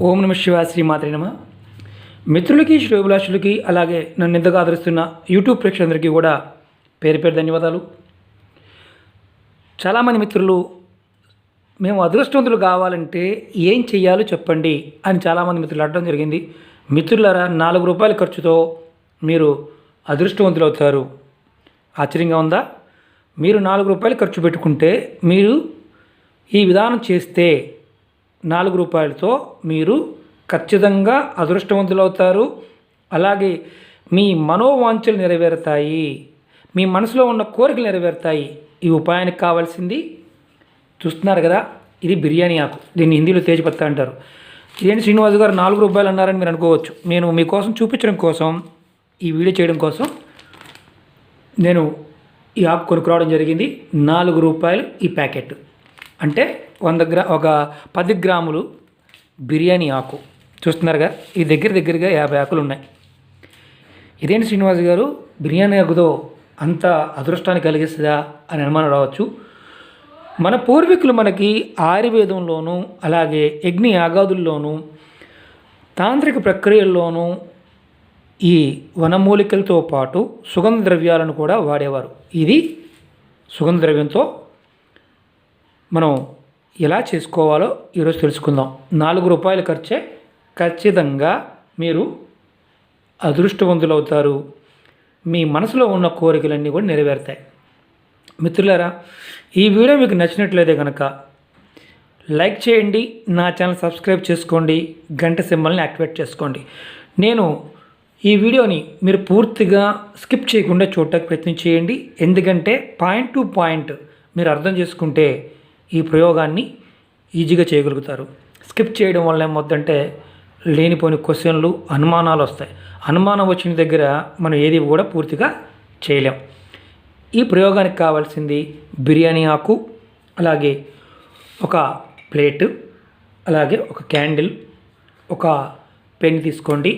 ఓం నమ శివాయ, శ్రీమాత్రే నమ. మిత్రులకి, శ్రేయోభిలాషులకి, అలాగే నన్ను ఎంతగా ఆదరిస్తున్న యూట్యూబ్ ప్రేక్షకులందరికీ కూడా పేరు పేరు ధన్యవాదాలు. చాలామంది మిత్రులు మేము అదృష్టవంతులు కావాలంటే ఏం చెయ్యాలో చెప్పండి అని చాలామంది మిత్రులు అడగడం జరిగింది. మిత్రులారా, ₹4 ఖర్చుతో మీరు అదృష్టవంతులు అవుతారు. ఆశ్చర్యంగా ఉందా? మీరు ₹4 ఖర్చు పెట్టుకుంటే మీరు ఈ విధానం చేస్తే ₹4తో మీరు ఖచ్చితంగా అదృష్టవంతులు అవుతారు. అలాగే మీ మనోవాంఛలు నెరవేరుతాయి, మీ మనసులో ఉన్న కోరికలు నెరవేరుతాయి. ఈ ఉపాయానికి కావాల్సింది చూస్తున్నారు కదా, ఇది బిర్యానీ ఆకు. దీన్ని హిందీలో తేజ్పత్తా అంటారు. ఇదేంటి శ్రీనివాస్ గారు ₹4 అన్నారని మీరు అనుకోవచ్చు. నేను మీకోసం చూపించడం కోసం, ఈ వీడియో చేయడం కోసం నేను ఈ ఆకు కొనుక్కురావడం జరిగింది. ₹4 ఈ ప్యాకెట్. అంటే 10 గ్రాములు బిర్యానీ ఆకు. చూస్తున్నారుగా, ఈ దగ్గరగా 50 ఆకులు ఉన్నాయి. ఇదేంటి శ్రీనివాస్ గారు, బిర్యానీ ఆకుతో అంత అదృష్టాన్ని కలిగిస్తుందా అని అనుమానం రావచ్చు. మన పూర్వీకులు మనకి ఆయుర్వేదంలోనూ, అలాగే యజ్ఞ యాగాదుల్లోనూ, తాంత్రిక ప్రక్రియల్లోనూ ఈ వనమూలికలతో పాటు సుగంధ ద్రవ్యాలను కూడా వాడేవారు. ఇది సుగంధ ద్రవ్యంతో మనం ఎలా చేసుకోవాలో ఈరోజు తెలుసుకుందాం. ₹4 ఖర్చే ఖచ్చితంగా మీరు అదృష్టవంతులు అవుతారు. మీ మనసులో ఉన్న కోరికలన్నీ కూడా నెరవేరుతాయి. మిత్రులారా, ఈ వీడియో మీకు నచ్చినట్లయితే కనుక లైక్ చేయండి, నా ఛానల్ సబ్స్క్రైబ్ చేసుకోండి, గంట సింబల్ని యాక్టివేట్ చేసుకోండి. నేను ఈ వీడియోని మీరు పూర్తిగా స్కిప్ చేయకుండా చూడటానికి ప్రయత్నం చేయండి. ఎందుకంటే పాయింట్ టు పాయింట్ మీరు అర్థం చేసుకుంటే ఈ ప్రయోగాన్ని ఈజీగా చేయగలుగుతారు. స్కిప్ చేయడం వల్ల ఏమవుతుందంటే లేనిపోని క్వశ్చన్లు, అనుమానాలు వస్తాయి. అనుమానం వచ్చిన దగ్గర మనం ఏది కూడా పూర్తిగా చేయలేం. ఈ ప్రయోగానికి కావాల్సింది బిర్యానీ ఆకు, అలాగే ఒక ప్లేటు, అలాగే ఒక క్యాండిల్, ఒక పెన్ తీసుకోండి.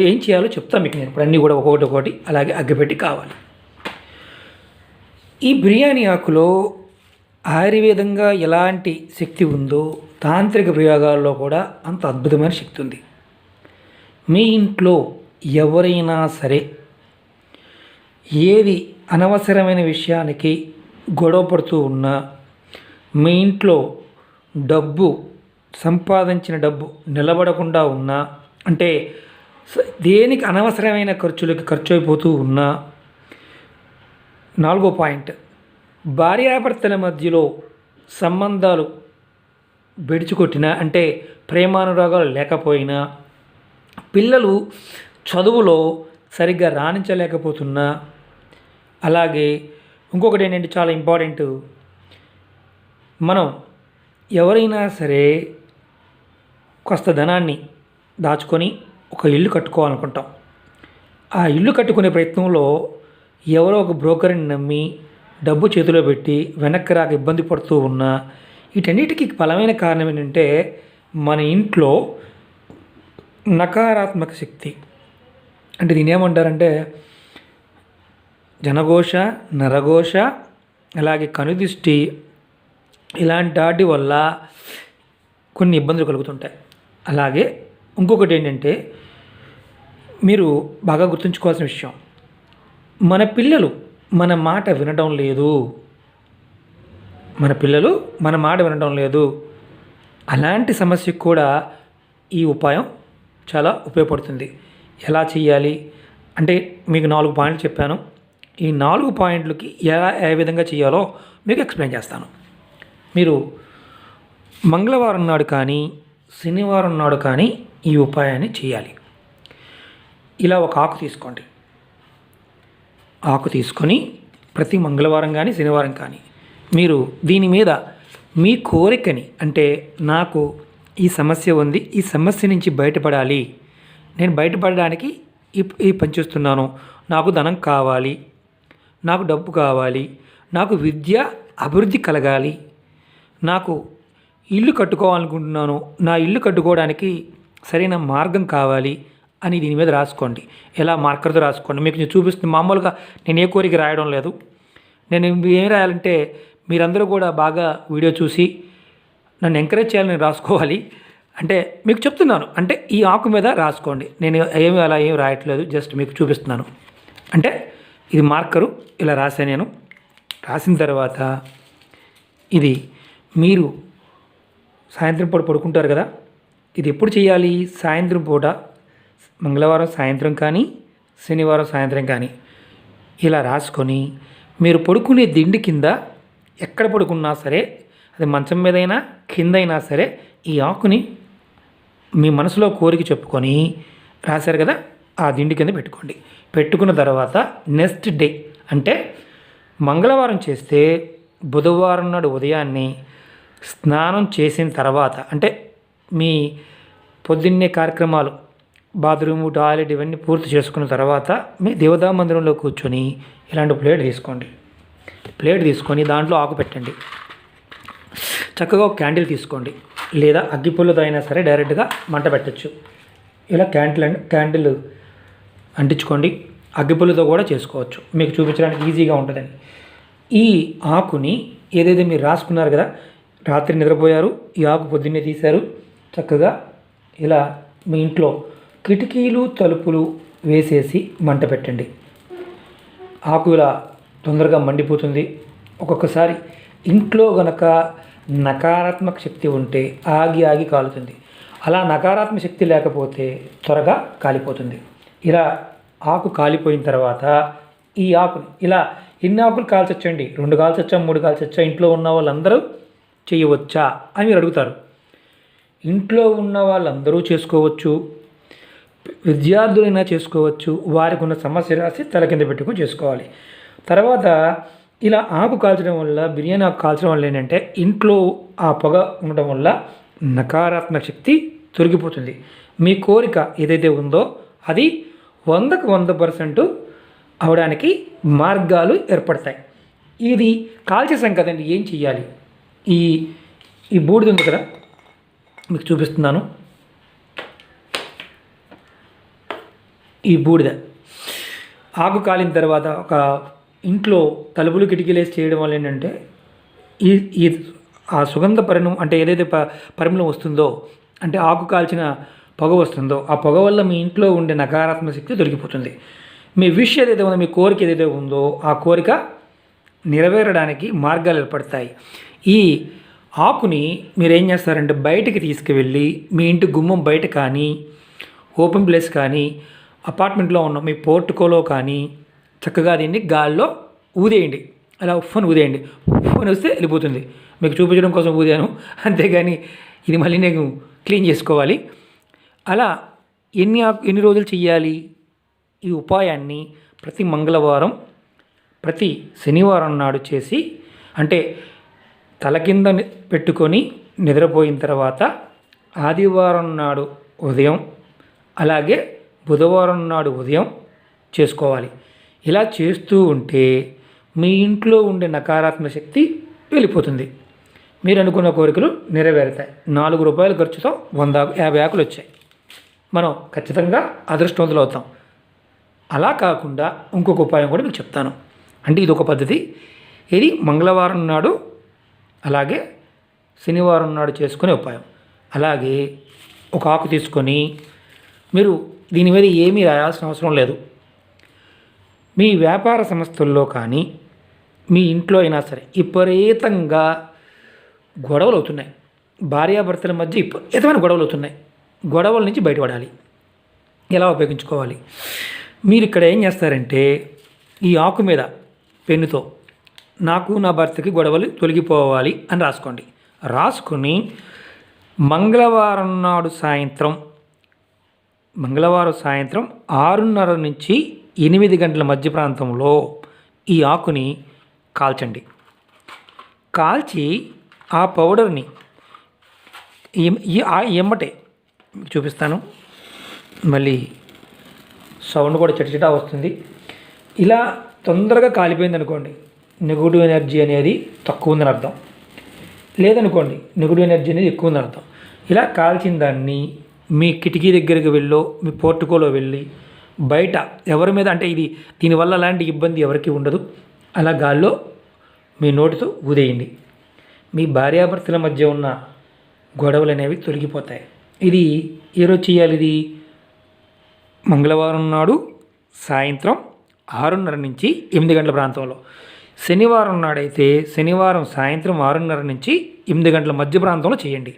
ఏం చేయాలో చెప్తాను మీకు నేను ఇప్పుడు. అన్నీ కూడా ఒక్కొక్కటి, అలాగే అగ్గిపెట్టి కావాలి. ఈ బిర్యానీ ఆకులో ఆయుర్వేదంగా ఎలాంటి శక్తి ఉందో తాంత్రిక ప్రయోగాల్లో కూడా అంత అద్భుతమైన శక్తి ఉంది. మీ ఇంట్లో ఎవరైనా సరే ఏది అనవసరమైన విషయానికి గొడవ పడుతూ ఉన్నా, మీ ఇంట్లో డబ్బు, సంపాదించిన డబ్బు నిలబడకుండా ఉన్నా, అంటే దేనికి అనవసరమైన ఖర్చులకి ఖర్చు అయిపోతూ ఉన్నా, 4వ పాయింట్, భార్యాభర్తల మధ్యలో సంబంధాలు బెడిచికొట్టినా, అంటే ప్రేమానురాగాలు లేకపోయినా, పిల్లలు చదువులో సరిగ్గా రాణించలేకపోతున్నా, అలాగే ఇంకొకటి ఏంటంటే చాలా ఇంపార్టెంట్, మనం ఎవరైనా సరే కొంత ధనాన్ని దాచుకొని ఒక ఇల్లు కట్టుకోవాలనుకుంటాం. ఆ ఇల్లు కట్టుకునే ప్రయత్నంలో ఎవరో ఒక బ్రోకర్ని నమ్మి డబ్బు చేతిలో పెట్టి వెనక్కి రాక ఇబ్బంది పడుతూ ఉన్నా, వీటన్నిటికీ బలమైన కారణం ఏంటంటే మన ఇంట్లో నకారాత్మక శక్తి, అంటే దీని ఏమంటారంటే జనఘోష, నరఘోష, అలాగే కనుదిష్టి, ఇలాంటి వాటి వల్ల కొన్ని ఇబ్బందులు కలుగుతుంటాయి. అలాగే ఇంకొకటి ఏంటంటే మీరు బాగా గుర్తుంచుకోవాల్సిన విషయం, మన పిల్లలు మన మాట వినడం లేదు. మన పిల్లలు మన మాట వినడం లేదు. అలాంటి సమస్యకు కూడా ఈ ఉపాయం చాలా ఉపయోగపడుతుంది. ఎలా చేయాలి అంటే మీకు 4 పాయింట్లు చెప్పాను. ఈ 4 పాయింట్లకి ఏ విధంగా చేయాలో మీకు ఎక్స్ప్లెయిన్ చేస్తాను. మీరు మంగళవారం నాడు కానీ, శనివారం నాడు కానీ ఈ ఉపాయాన్ని చేయాలి. ఇలా ఒక ఆకు తీసుకోండి. ఆకు తీసుకొని ప్రతి మంగళవారం కానీ, శనివారం కానీ మీరు దీని మీద మీ కోరికని, అంటే నాకు ఈ సమస్య ఉంది, ఈ సమస్య నుంచి బయటపడాలి, నేను బయటపడడానికి ఈ పని చేస్తున్నాను, నాకు ధనం కావాలి, నాకు డబ్బు కావాలి, నాకు విద్య అభివృద్ధి కలగాలి, నాకు ఇల్లు కట్టుకోవాలనుకుంటున్నాను, నా ఇల్లు కట్టుకోవడానికి సరైన మార్గం కావాలి అని దీని మీద రాసుకోండి. ఎలా మార్కర్తో రాసుకోండి. మీకు నేను చూపిస్తుంది. మామూలుగా నేను ఏ కోరిక రాయడం లేదు. నేను ఏం రాయాలంటే మీరందరూ కూడా బాగా వీడియో చూసి నన్ను ఎంకరేజ్ చేయాలని రాసుకోవాలి. అంటే మీకు చెప్తున్నాను, అంటే ఈ ఆకు మీద రాసుకోండి. నేను అలా ఏమి రాయట్లేదు, జస్ట్ మీకు చూపిస్తున్నాను. అంటే ఇది మార్కరు, ఇలా రాశాను నేను. రాసిన తర్వాత ఇది మీరు సాయంత్రం పూట పడుకుంటారు కదా, ఇది ఎప్పుడు చేయాలి? సాయంత్రం పూట, మంగళవారం సాయంత్రం కానీ శనివారం సాయంత్రం కానీ ఇలా రాసుకొని మీరు పడుకునే దిండు కింద ఎక్కడ పడుకున్నా సరే, అది మంచం మీదైనా కిందైనా సరే, ఈ ఆకుని మీ మనసులో కోరిక చెప్పుకొని రాశారు కదా, ఆ దిండు కింద పెట్టుకోండి. పెట్టుకున్న తర్వాత నెక్స్ట్ డే అంటే మంగళవారం చేస్తే బుధవారం నాడు ఉదయాన్నే స్నానం చేసిన తర్వాత, అంటే మీ పొద్దున్నే కార్యక్రమాలు బాత్రూము టాయిలెట్ ఇవన్నీ పూర్తి చేసుకున్న తర్వాత మీ దేవతా మందిరంలో కూర్చొని ఇలాంటి ప్లేట్ తీసుకోండి. ప్లేట్ తీసుకొని దాంట్లో ఆకు పెట్టండి. చక్కగా ఒక క్యాండిల్ తీసుకోండి, లేదా అగ్గిపుల్లతో అయినా సరే డైరెక్ట్గా మంట పెట్టచ్చు. ఇలా క్యాండిల్ అంటించుకోండి. అగ్గిపుల్లతో కూడా చేసుకోవచ్చు, మీకు చూపించడానికి ఈజీగా ఉంటుందని. ఈ ఆకుని ఏదైతే మీరు రాసుకున్నారు కదా, రాత్రి నిద్రపోయారు, ఈ ఆకు పొద్దున్నే తీశారు, చక్కగా ఇలా మీ ఇంట్లో కిటికీలు తలుపులు వేసేసి మంట పెట్టండి. ఆకు ఇలా తొందరగా మండిపోతుంది. ఒక్కొక్కసారి ఇంట్లో గనక నకారాత్మక శక్తి ఉంటే ఆగి కాలుతుంది. అలా నకారాత్మక శక్తి లేకపోతే త్వరగా కాలిపోతుంది. ఇలా ఆకు కాలిపోయిన తర్వాత ఈ ఆకుని ఇలా ఎన్ని ఆకులు కాల్చొచ్చండి? 2 కాల్చొచ్చా, 3 కాల్చొచ్చా? ఇంట్లో ఉన్న వాళ్ళందరూ చేయవచ్చా అని మీరు అడుగుతారు. ఇంట్లో ఉన్న వాళ్ళందరూ చేసుకోవచ్చు, విద్యార్థులైనా చేసుకోవచ్చు. వారికి ఉన్న సమస్య రాసి తల కింద పెట్టుకొని చేసుకోవాలి. తర్వాత ఇలా ఆకు కాల్చడం వల్ల, బిర్యానీ ఆకు కాల్చడం వల్ల ఏంటంటే ఇంట్లో ఆ పొగ ఉండడం వల్ల నకారాత్మక శక్తి తొలగిపోతుంది. మీ కోరిక ఏదైతే ఉందో అది 100కు 100% అవడానికి మార్గాలు ఏర్పడతాయి. ఇది కాల్చేసాం కదండి, ఏం చెయ్యాలి? ఈ బూడిద ఉంది కదా, మీకు చూపిస్తున్నాను. ఈ బూడిద ఆకు కాలిన తర్వాత ఒక ఇంట్లో తలుపులు కిటికీలు వేసి చేయడం వల్ల ఏంటంటే ఈ ఆ సుగంధ పరిణం, అంటే ఏదైతే పరిమళం వస్తుందో, అంటే ఆకు కాల్చిన పొగ వస్తుందో, ఆ పొగ వల్ల మీ ఇంట్లో ఉండే నకారాత్మక శక్తి దొరికిపోతుంది. మీ విష్ ఏదైతే ఉందో, మీ కోరిక ఏదైతే ఉందో ఆ కోరిక నెరవేరడానికి మార్గాలు ఏర్పడతాయి. ఈ ఆకుని మీరు ఏం చేస్తారంటే బయటికి తీసుకువెళ్ళి మీ ఇంటి గుమ్మం బయట కానీ, ఓపెన్ ప్లేస్ కానీ, అపార్ట్మెంట్లో ఉన్న మీ పోర్టుకోలో కానీ చక్కగా దీన్ని గాల్లో ఊదేయండి. అలా ఉఫ్ఫని ఊదేయండి. ఉఫ్ఫని వస్తే వెళ్ళిపోతుంది. మీకు చూపించడం కోసం ఊదాను, అంతేగాని ఇది మళ్ళీ నేను క్లీన్ చేసుకోవాలి. అలా ఎన్ని రోజులు చెయ్యాలి? ఈ ఉపాయాన్ని ప్రతి మంగళవారం, ప్రతి శనివారం నాడు చేసి, అంటే తల కింద పెట్టుకొని నిద్రపోయిన తర్వాత ఆదివారం నాడు ఉదయం, అలాగే బుధవారం నాడు ఉదయం చేసుకోవాలి. ఇలా చేస్తూ ఉంటే మీ ఇంట్లో ఉండే నకారాత్మక శక్తి వెళ్ళిపోతుంది. మీరు అనుకున్న కోరికలు నెరవేరుతాయి. ₹4 ఖర్చుతో 50 ఆకులు వచ్చాయి. మనం ఖచ్చితంగా అదృష్టవంతులు అవుతాం. అలా కాకుండా ఇంకొక ఉపాయం కూడా మీకు చెప్తాను. అంటే ఇది ఒక పద్ధతి. ఇది మంగళవారం నాడు అలాగే శనివారం నాడు చేసుకునే ఉపాయం. అలాగే ఒక ఆకు తీసుకొని మీరు దీని మీద ఏమీ రాయాల్సిన అవసరం లేదు. మీ వ్యాపార సంస్థల్లో కానీ మీ ఇంట్లో అయినా సరే విపరీతంగా గొడవలు అవుతున్నాయి. భార్యాభర్తల మధ్య విపరీతమైన గొడవలు అవుతున్నాయి. గొడవల నుంచి బయటపడాలి. ఎలా ఉపయోగించుకోవాలి? మీరు ఇక్కడ ఏం చేస్తారంటే ఈ ఆకు మీద పెన్నుతో నాకు నా భర్తకి గొడవలు తొలగిపోవాలి అని రాసుకోండి. రాసుకొని మంగళవారం సాయంత్రం 6:30 నుంచి 8 గంటల మధ్య ప్రాంతంలో ఈ ఆకుని కాల్చండి. కాల్చి ఆ పౌడర్ని ఎమ్మటే చూపిస్తాను. మళ్ళీ సౌండ్ కూడా చిటచిటా వస్తుంది. ఇలా తొందరగా కాలిపోయింది అనుకోండి, నెగిటివ్ ఎనర్జీ అనేది తక్కువ ఉందని అర్థం. లేదనుకోండి, నెగిటివ్ ఎనర్జీ అనేది ఎక్కువ ఉందని అర్థం. ఇలా కాల్చిన దాన్ని మీ కిటికీ దగ్గరికి వెళ్ళో, మీ పోర్టుకోలో వెళ్ళి బయట ఎవరి మీద, అంటే దీనివల్ల అలాంటి ఇబ్బంది ఎవరికి ఉండదు, అలా గాల్లో మీ నోటితో ఊదేయండి. మీ భార్యాభర్తల మధ్య ఉన్న గొడవలు అనేవి తొలగిపోతాయి. ఇది ఏ రోజు చేయాలి? ఇది మంగళవారం నాడు సాయంత్రం 6:30 నుంచి 8 గంటల ప్రాంతంలో. శనివారం నాడైతే శనివారం సాయంత్రం 6:30 నుంచి 8 గంటల మధ్య ప్రాంతంలో చేయండి.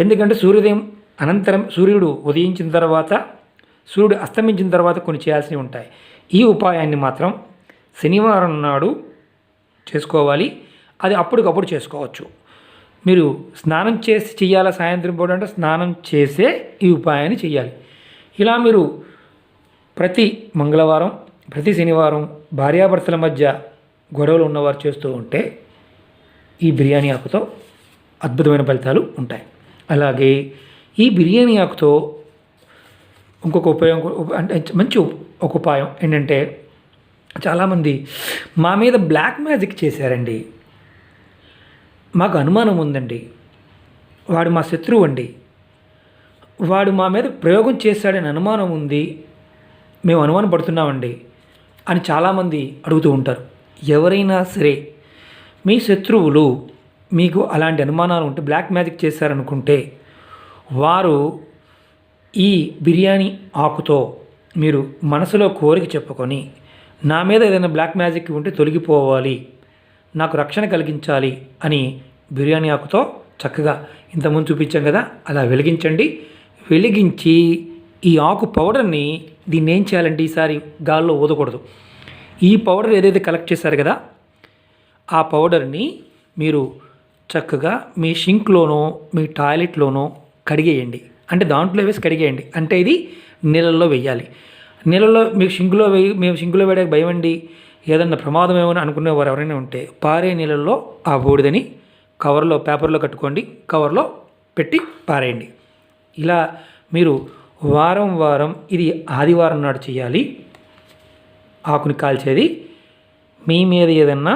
ఎందుకంటే సూర్యోదయం అనంతరం సూర్యుడు ఉదయించిన తర్వాత, సూర్యుడు అస్తమించిన తర్వాత కొన్ని చేయాల్సినవి ఉంటాయి. ఈ ఉపాయాన్ని మాత్రం శనివారం నాడు చేసుకోవాలి. అది అప్పటికప్పుడు చేసుకోవచ్చు. మీరు స్నానం చేసి చేయాలా? సాయంత్రం పూట అంటే స్నానం చేసే ఈ ఉపాయాన్ని చేయాలి. ఇలా మీరు ప్రతి మంగళవారం, ప్రతి శనివారం భార్యాభర్తల మధ్య గొడవలు ఉన్నవారు చేస్తూ ఉంటే ఈ బిర్యానీ ఆకుతో అద్భుతమైన ఫలితాలు ఉంటాయి. అలాగే ఈ బిర్యానీ ఆకుతో ఇంకొక ఉపయోగం అంటే మంచి ఒక ఉపాయం ఏంటంటే, చాలామంది మా మీద బ్లాక్ మ్యాజిక్ చేశారండి, మాకు అనుమానం ఉందండి, వాడు మా శత్రువు అండి, వాడు మా మీద ప్రయోగం చేశాడని అనుమానం ఉంది, మేము అనుమానం పడుతున్నామండి అని చాలామంది అడుగుతూ ఉంటారు. ఎవరైనా సరే మీ శత్రువులు మీకు అలాంటి అనుమానాలు ఉంటే, బ్లాక్ మ్యాజిక్ చేశారనుకుంటే, వారు ఈ బిర్యానీ ఆకుతో మీరు మనసులో కోరిక చెప్పుకొని, నా మీద ఏదైనా బ్లాక్ మ్యాజిక్ ఉంటే తొలగిపోవాలి, నాకు రక్షణ కలిగించాలి అని బిర్యానీ ఆకుతో చక్కగా ఇంతకుముందు చూపించాం కదా, అలా వెలిగించండి. వెలిగించి ఈ ఆకు పౌడర్ని, దీన్ని ఏం చేయాలంటే ఈసారి గాల్లో ఊదకూడదు. ఈ పౌడర్ ఏదైతే కలెక్ట్ చేశారు కదా, ఆ పౌడర్ని మీరు చక్కగా మీ షింక్లోనో మీ టాయిలెట్లోనో కడిగేయండి. అంటే దాంట్లో వేసి కడిగేయండి. అంటే ఇది నీళ్ళల్లో వేయాలి. నీళ్ళలో మీకు మేము షింకులో వేయడానికి భయం అండి, ఏదన్నా ప్రమాదం ఏమని అనుకునేవారు ఎవరైనా ఉంటే, పారే నీళ్ళల్లో ఆ బూడిదని కవర్లో, పేపర్లో కట్టుకోండి, కవర్లో పెట్టి పారేయండి. ఇలా మీరు వారం వారం, ఇది ఆదివారం నాడు చేయాలి. ఆకుని కాల్చేది. మీ మీద ఏదన్నా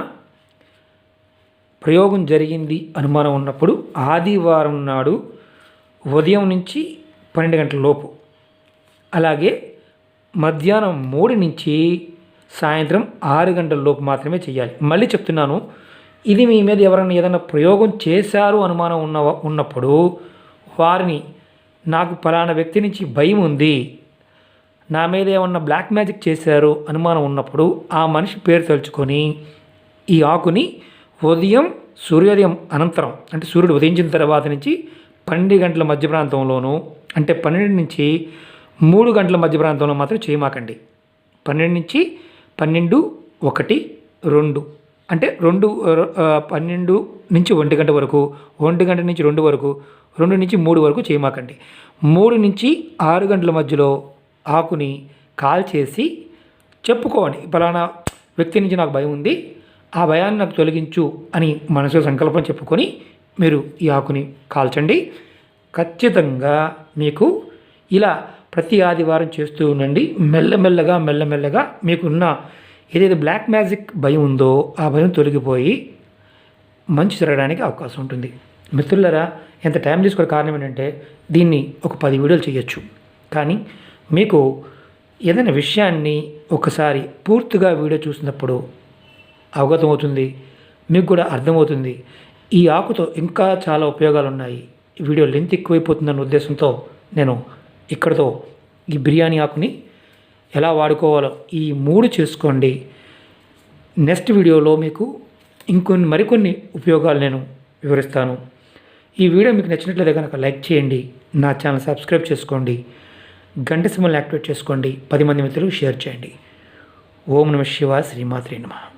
ప్రయోగం జరిగింది అనుమానం ఉన్నప్పుడు ఆదివారం నాడు ఉదయం నుంచి 12 గంటల లోపు, అలాగే మధ్యాహ్నం 3 నుంచి సాయంత్రం 6 గంటల లోపు మాత్రమే చేయాలి. మళ్ళీ చెప్తున్నాను, ఇది మీ మీద ఎవరైనా ఏదైనా ప్రయోగం చేశారు అనుమానం ఉన్నప్పుడు వారిని, నాకు ఫలానా వ్యక్తి నుంచి భయం ఉంది, నా మీద ఏమన్నా బ్లాక్ మ్యాజిక్ చేశారు అనుమానం ఉన్నప్పుడు ఆ మనిషి పేరు తలుచుకొని ఈ ఆకుని ఉదయం సూర్యోదయం అనంతరం, అంటే సూర్యుడు ఉదయించిన తర్వాత నుంచి 12 గంటల మధ్య ప్రాంతంలోనూ, అంటే 12 నుంచి 3 గంటల మధ్య ప్రాంతంలో మాత్రం చేయమాకండి. 12 నుంచి 12, 1, 2 అంటే 12 నుంచి 1 గంట వరకు, 1 గంట నుంచి 2 వరకు, 2 నుంచి 3 వరకు చేయమాకండి. 3 నుంచి 6 గంటల మధ్యలో ఆకుని కాల్చేసి చెప్పుకోండి, ఫలానా వ్యక్తి నుంచి నాకు భయం ఉంది, ఆ భయాన్ని నాకు తొలగించు అని మనసులో సంకల్పం చెప్పుకొని మీరు ఈ ఆకుని కాల్చండి. ఖచ్చితంగా మీకు ఇలా ప్రతి ఆదివారం చేస్తూ ఉండండి. మెల్లమెల్లగా మీకున్న ఏదైతే బ్లాక్ మ్యాజిక్ భయం ఉందో ఆ భయం తొలగిపోయి మంచి జరగడానికి అవకాశం ఉంటుంది. మిత్రులరా, ఎంత టైం తీసుకోవడం కారణం ఏంటంటే, దీన్ని ఒక 10 వీడియోలు చేయొచ్చు, కానీ మీకు ఏదైనా విషయాన్ని ఒకసారి పూర్తిగా వీడియో చూసినప్పుడు అవగతం అవుతుంది, మీకు కూడా అర్థమవుతుంది. ఈ ఆకుతో ఇంకా చాలా ఉపయోగాలు ఉన్నాయి. వీడియో లెంత్ ఎక్కువైపోతుందన్న ఉద్దేశంతో నేను ఇక్కడితో ఈ బిర్యానీ ఆకుని ఎలా వాడుకోవాలో ఈ 3 చేసుకోండి. నెక్స్ట్ వీడియోలో మీకు మరికొన్ని ఉపయోగాలు నేను వివరిస్తాను. ఈ వీడియో మీకు నచ్చినట్లయితే కనుక లైక్ చేయండి, నా ఛానల్ సబ్స్క్రైబ్ చేసుకోండి, గంట సింబల్ని యాక్టివేట్ చేసుకోండి, 10 మంది మిత్రులకు షేర్ చేయండి. ఓం నమః శివాయ, శ్రీమాత్రే నమః.